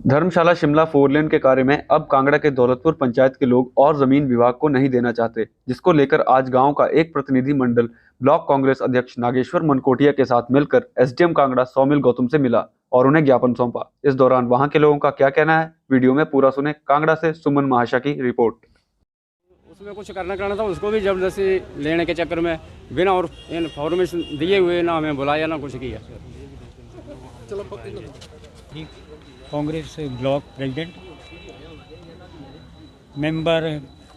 धर्मशाला शिमला 4 लेन के कार्य में अब कांगड़ा के दौलतपुर पंचायत के लोग और जमीन विभाग को नहीं देना चाहते, जिसको लेकर आज गांव का एक प्रतिनिधि मंडल ब्लॉक कांग्रेस अध्यक्ष नागेश्वर मनकोटिया के साथ मिलकर एसडीएम कांगड़ा सौमिल गौतम से मिला और उन्हें ज्ञापन सौंपा। इस दौरान वहां के लोगों का क्या कहना है, वीडियो में पूरा सुने। कांगड़ा से सुमन महाशा की रिपोर्ट। उसमें कुछ करना था, उसको भी जबरदस्ती लेने के चक्कर में बिना और इन्फॉर्मेशन दिए हुए ना हमें बुलाया ना कुछ किया। Congress block president, member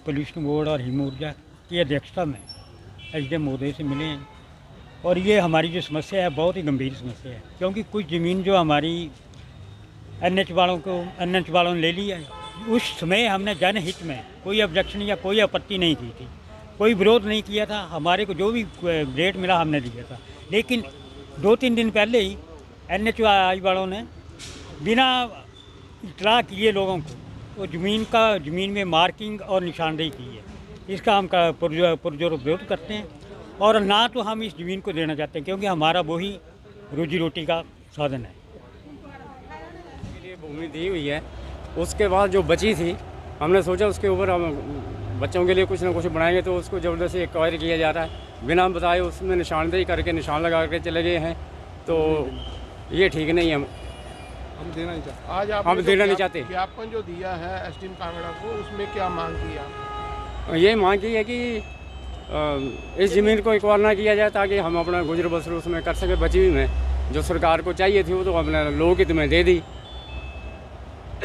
pollution board और हिम ऊर्जा की अध्यक्षता में एसडीएम महोदय से मिले हैं। और ये हमारी जो समस्या है बहुत ही गंभीर समस्या है, क्योंकि कुछ ज़मीन जो हमारी एनएच वालों ने ले ली है, उस समय हमने जनहित में कोई ऑब्जेक्शन या कोई आपत्ति नहीं की थी, कोई विरोध नहीं किया था। हमारे को जो भी रेट मिला हमने लिया था, लेकिन 2-3 दिन पहले ही एनएच वालों ने बिना इतला किए लोगों को वो ज़मीन में मार्किंग और निशानदेही की है। इसका हम पुरजोर विरोध करते हैं और ना तो हम इस ज़मीन को देना चाहते हैं, क्योंकि हमारा वही रोजी रोटी का साधन है। ये भूमि दी हुई है, उसके बाद जो बची थी हमने सोचा उसके ऊपर हम बच्चों के लिए कुछ ना कुछ बनाएंगे, तो उसको ज़बरदस्ती एक्वायर किया जा रहा है बिना बताए। उसमें निशानदेही करके निशान लगा के चले गए हैं, तो ये ठीक नहीं है। हम देना नहीं चाहते। आज आप हम देना नहीं चाहते। ज्ञापन जो दिया है एसडीएम कांगड़ा को, उसमें क्या मांग की आप? ये मांग की है कि इस ज़मीन को एक्वायर ना किया जाए, ताकि हम अपना गुजर बसर उसमें कर सके। बची हुई में जो सरकार को चाहिए थी वो तो हमने लोकहित में दे दी।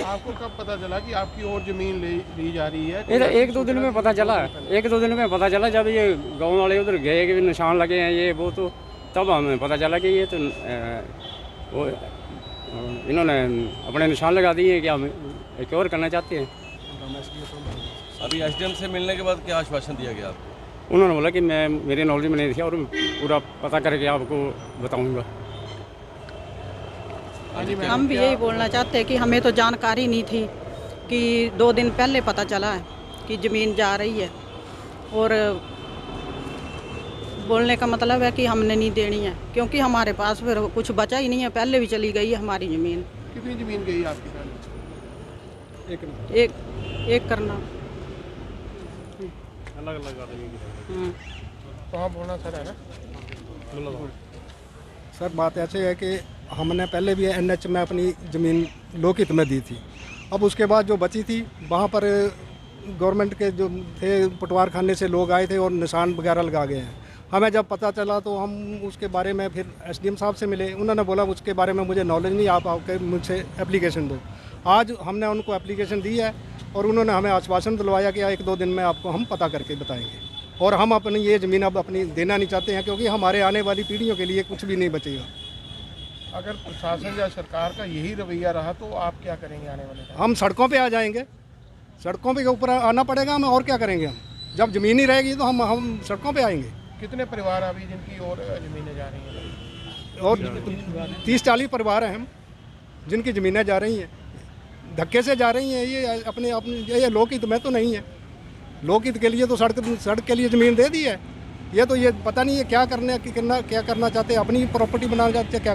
आपको कब पता चला कि आपकी और ज़मीन ली जा रही है? ये तो 1-2 दिन में पता चला। 1-2 दिन में पता चला, जब ये गाँव वाले उधर गए कि निशान लगे हैं ये वो, तो तब हमें पता चला कि ये तो वो इन्होंने अपने निशान लगा दिए कि हम एक और करना चाहते हैं। अभी एसडीएम से मिलने के बाद क्या आश्वासन दिया गया आपको? उन्होंने बोला कि मैं मेरे नॉलेज में नहीं थी और पूरा पता करके आपको बताऊंगा। हम भी यही बोलना चाहते हैं कि हमें तो जानकारी नहीं थी कि 2 दिन पहले पता चला है कि ज़मीन जा रही है, और बोलने का मतलब है कि हमने नहीं देनी है, क्योंकि हमारे पास फिर कुछ बचा ही नहीं है। पहले भी चली गई है हमारी ज़मीन। कितनी ज़मीन गई आपकी पहले? एक करना अलग तो हाँ बोलना सर है ना। सर बात ऐसे है कि हमने पहले भी एनएच में अपनी ज़मीन लोकहित में दी थी। अब उसके बाद जो बची थी वहाँ पर गवर्नमेंट के जो थे पटवार खाने से लोग आए थे और निशान वगैरह लगा गए हैं। हमें जब पता चला तो हम उसके बारे में फिर एसडीएम साहब से मिले। उन्होंने बोला उसके बारे में मुझे नॉलेज नहीं, आप आके मुझसे एप्लीकेशन दो। आज हमने उनको एप्लीकेशन दी है और उन्होंने हमें आश्वासन दिलवाया कि 1-2 दिन में आपको हम पता करके बताएंगे। और हम अपनी ये ज़मीन अब अपनी देना नहीं चाहते हैं, क्योंकि हमारे आने वाली पीढ़ियों के लिए कुछ भी नहीं बचेगा। अगर प्रशासन या सरकार का यही रवैया रहा तो आप क्या करेंगे आने वाले टाइम? हम सड़कों पे आ जाएंगे, सड़कों पे ऊपर आना पड़ेगा हमें, और क्या करेंगे हम? जब ज़मीन ही रहेगी तो हम सड़कों पे आएंगे। कितने परिवार अभी जिनकी और ज़मीनें जा रही हैं? और 30-40 परिवार हैं हम जिनकी ज़मीनें जा रही हैं, धक्के से जा रही हैं। ये अपने ये लोकहित में तो नहीं है। लोकहित के लिए तो सड़क के लिए ज़मीन दे दी है। ये तो ये पता नहीं है क्या करना चाहते हैं, अपनी प्रॉपर्टी बनाना चाहते हैं क्या।